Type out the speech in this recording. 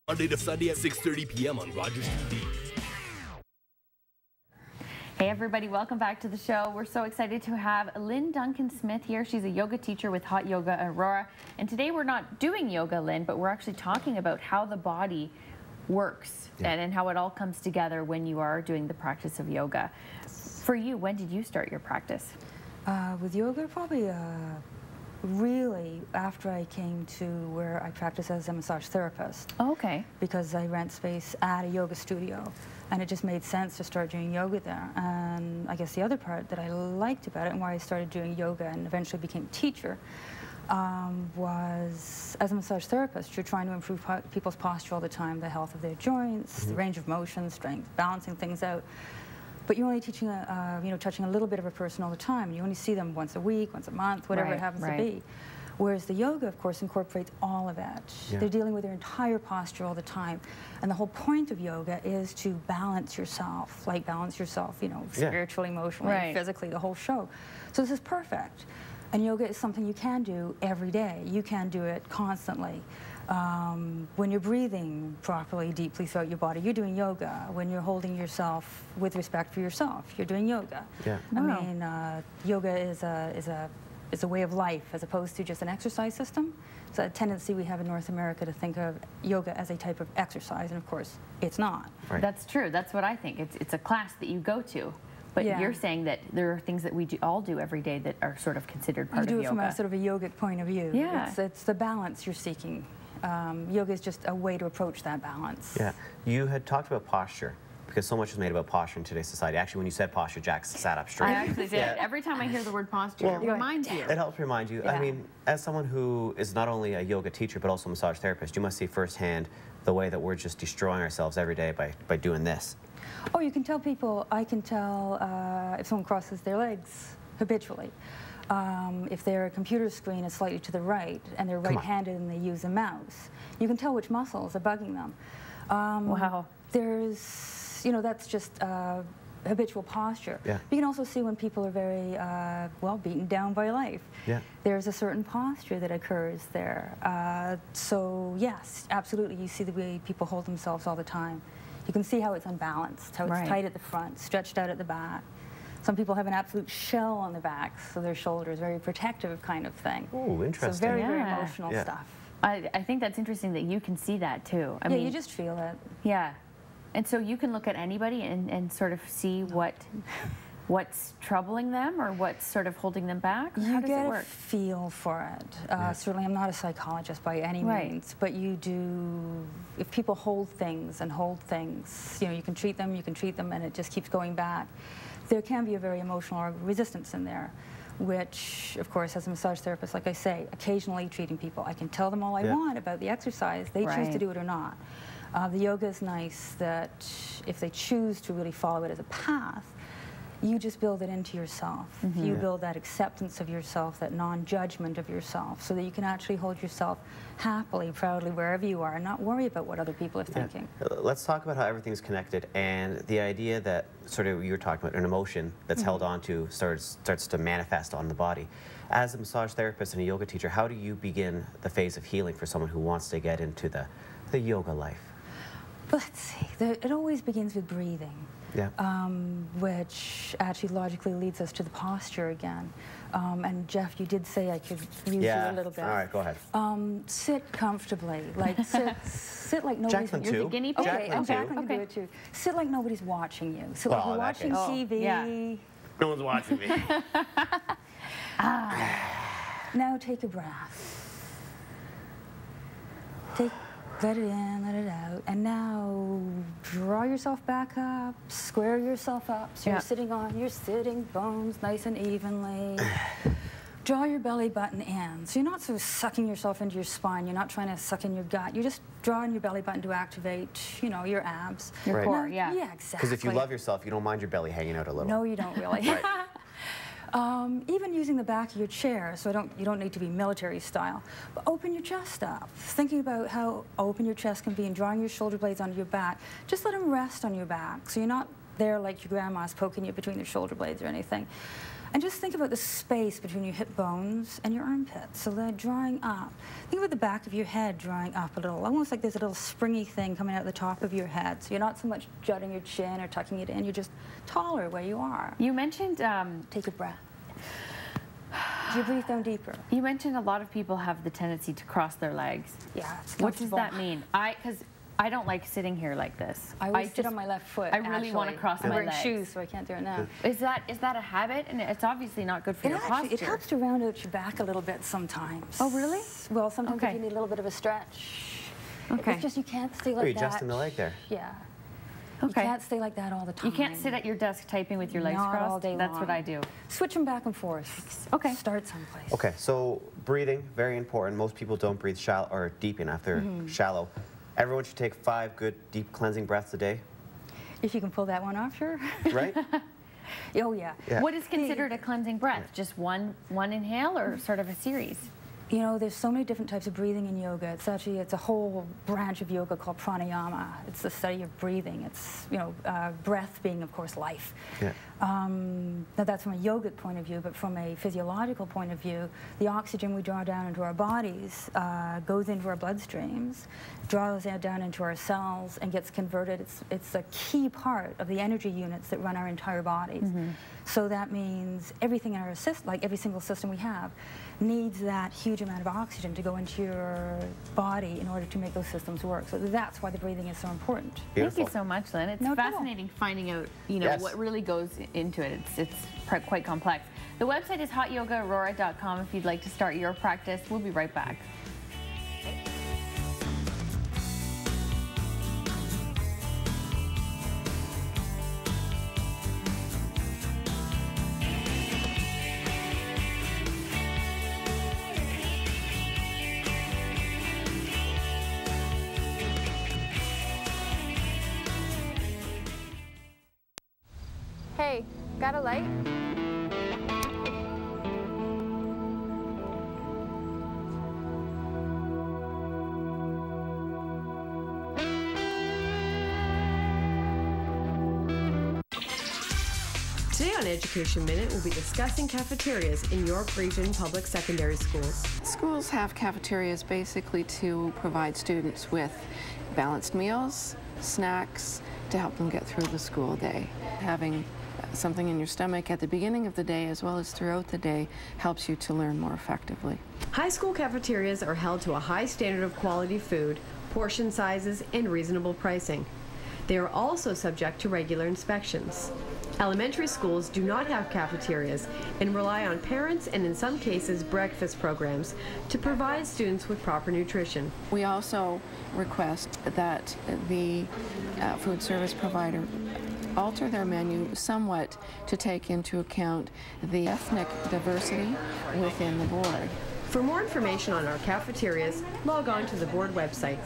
Monday to Sunday at 6:30 p.m. on Rogers TV. Hey everybody, welcome back to the show. We're so excited to have Lynn Duncan-Smith here. She's a yoga teacher with Hot Yoga Aurora. And today we're not doing yoga, Lynn, but we're actually talking about how the body works and how it all comes together when you are doing the practice of yoga. For you, when did you start your practice? With yoga, probably really after I came to where I practice as a massage therapist. Oh, okay. Because I rent space at a yoga studio, and it just made sense to start doing yoga there. And I guess the other part that I liked about it and why I started doing yoga and eventually became a teacher was as a massage therapist, you're trying to improve people's posture all the time, the health of their joints, the range of motion, strength, balancing things out. But you're only teaching, touching a little bit of a person all the time. You only see them once a week, once a month, whatever it happens to be. Whereas the yoga, of course, incorporates all of it. They're dealing with their entire posture all the time. And the whole point of yoga is to balance yourself, spiritually, emotionally, physically, the whole show. So this is perfect. And yoga is something you can do every day. You can do it constantly. When you're breathing properly, deeply throughout your body, you're doing yoga. When you're holding yourself with respect for yourself, you're doing yoga. I mean, yoga is a way of life as opposed to just an exercise system. It's a tendency we have in North America to think of yoga as a type of exercise, and of course, it's not. That's true. That's what I think. It's a class that you go to. But you're saying that there are things that we all do every day that are sort of considered part of yoga. You do it from a sort of a yogic point of view. It's the balance you're seeking. Yoga is just a way to approach that balance. You had talked about posture, because so much is made about posture in today's society. Actually, when you said posture, Jack sat up straight. I actually did. Every time I hear the word posture, it reminds you. It helps remind you. I mean, as someone who is not only a yoga teacher, but also a massage therapist, you must see firsthand the way that we're just destroying ourselves every day by doing this. Oh, you can tell people, I can tell if someone crosses their legs habitually. If their computer screen is slightly to the right and they're right-handed and they use a mouse, you can tell which muscles are bugging them. There's, that's just habitual posture. You can also see when people are very, beaten down by life. There's a certain posture that occurs there. So yes, absolutely, you see the way people hold themselves all the time. You can see how it's unbalanced, how it's tight at the front, stretched out at the back. Some people have an absolute shell on their back, so their shoulders, very protective kind of thing. Oh, interesting. So very, very emotional stuff. I think that's interesting that you can see that too. I mean, you just feel it. Yeah. And so you can look at anybody and sort of see what's troubling them or what's sort of holding them back? How does it work? You get a feel for it. Certainly, I'm not a psychologist by any means, but you do, if people hold things and hold things, you can treat them, and it just keeps going back. There can be a very emotional resistance in there, which, of course, as a massage therapist, like I say, occasionally treating people, I can tell them all I want about the exercise. They choose to do it or not. The yoga is nice that if they choose to really follow it as a path, you just build it into yourself. You build that acceptance of yourself, that non-judgment of yourself, so that you can actually hold yourself happily, proudly, wherever you are, and not worry about what other people are thinking. Let's talk about how everything's connected, and the idea that sort of you were talking about an emotion that's held on to starts to manifest on the body. As a massage therapist and a yoga teacher, how do you begin the phase of healing for someone who wants to get into the yoga life? Let's see. It always begins with breathing. Which actually logically leads us to the posture again. And Jeff, you did say I could use you a little bit. All right, go ahead. Sit comfortably, like sit like nobody's. Jackman You're the guinea pig. Okay, and Jackman can do it too. Sit like nobody's watching you. Sit like you're watching TV. No one's watching me. Now take a breath. Let it in, let it out, and now draw yourself back up, square yourself up, so you're sitting on your sitting bones nice and evenly. Draw your belly button in, so you're not sort of sucking yourself into your spine, you're not trying to suck in your gut, you're just drawing your belly button to activate, your abs. Your core, Yeah, exactly. Because if you love yourself, you don't mind your belly hanging out a little. No, you don't really. Even using the back of your chair, so you don't need to be military style, but open your chest up. Thinking about how open your chest can be and drawing your shoulder blades onto your back, just let them rest on your back, so you're not there like your grandma's poking you between the shoulder blades or anything. And just think about the space between your hip bones and your armpits. So they're drawing up. Think about the back of your head drawing up a little, almost like there's a little springy thing coming out the top of your head. So you're not so much jutting your chin or tucking it in, you're just taller where you are. You mentioned... Take a breath. Do you breathe down deeper? You mentioned a lot of people have the tendency to cross their legs. Yeah, it's What does comfortable. that mean? Because I don't like sitting here like this. I always sit on my left foot. I really want to cross I'm my wearing legs. shoes, so I can't do it now. Is that a habit? And it's obviously not good for your posture. It helps to round out your back a little bit sometimes. Oh, really? Well, sometimes Okay. if you need a little bit of a stretch. Okay. It's just you can't stay like Are you that. adjusting the leg there? Yeah. Okay. You can't stay like that all the time. You can't sit at your desk typing with your legs Not crossed? all day That's long. what I do. Switch them back and forth. Okay. Start someplace. Okay, so breathing, very important. Most people don't breathe shallow or deep enough. They're shallow. Everyone should take 5 good, deep cleansing breaths a day, If you can pull that one off, sure. right? Oh, yeah. Yeah. What is considered a cleansing breath? Just one inhale or sort of a series? You know, there's so many different types of breathing in yoga. It's a whole branch of yoga called pranayama. It's the study of breathing. It's, you know, breath being, of course, life. Yeah. Now that's from a yogic point of view, but from a physiological point of view, the oxygen we draw down into our bodies goes into our bloodstreams, draws down into our cells, and gets converted. It's a key part of the energy units that run our entire bodies. So that means everything in our system, like every single system we have, needs that huge amount of oxygen to go into your body in order to make those systems work. So that's why the breathing is so important. Beautiful. Thank you so much, Lynn. It's No trouble. fascinating finding out, you know, Yes. what really goes into it. It's quite complex. The website is hotyogaAurora.com if you'd like to start your practice. We'll be right back. Hey, got a light? Today on Education Minute, we'll be discussing cafeterias in York Region Public Secondary Schools. Schools have cafeterias basically to provide students with balanced meals, snacks, to help them get through the school day. Having something in your stomach at the beginning of the day as well as throughout the day helps you to learn more effectively. High school cafeterias are held to a high standard of quality food, portion sizes, and reasonable pricing. They are also subject to regular inspections. Elementary schools do not have cafeterias and rely on parents and in some cases breakfast programs to provide students with proper nutrition. We also request that the food service provider alter their menu somewhat to take into account the ethnic diversity within the board. For more information on our cafeterias, log on to the board website.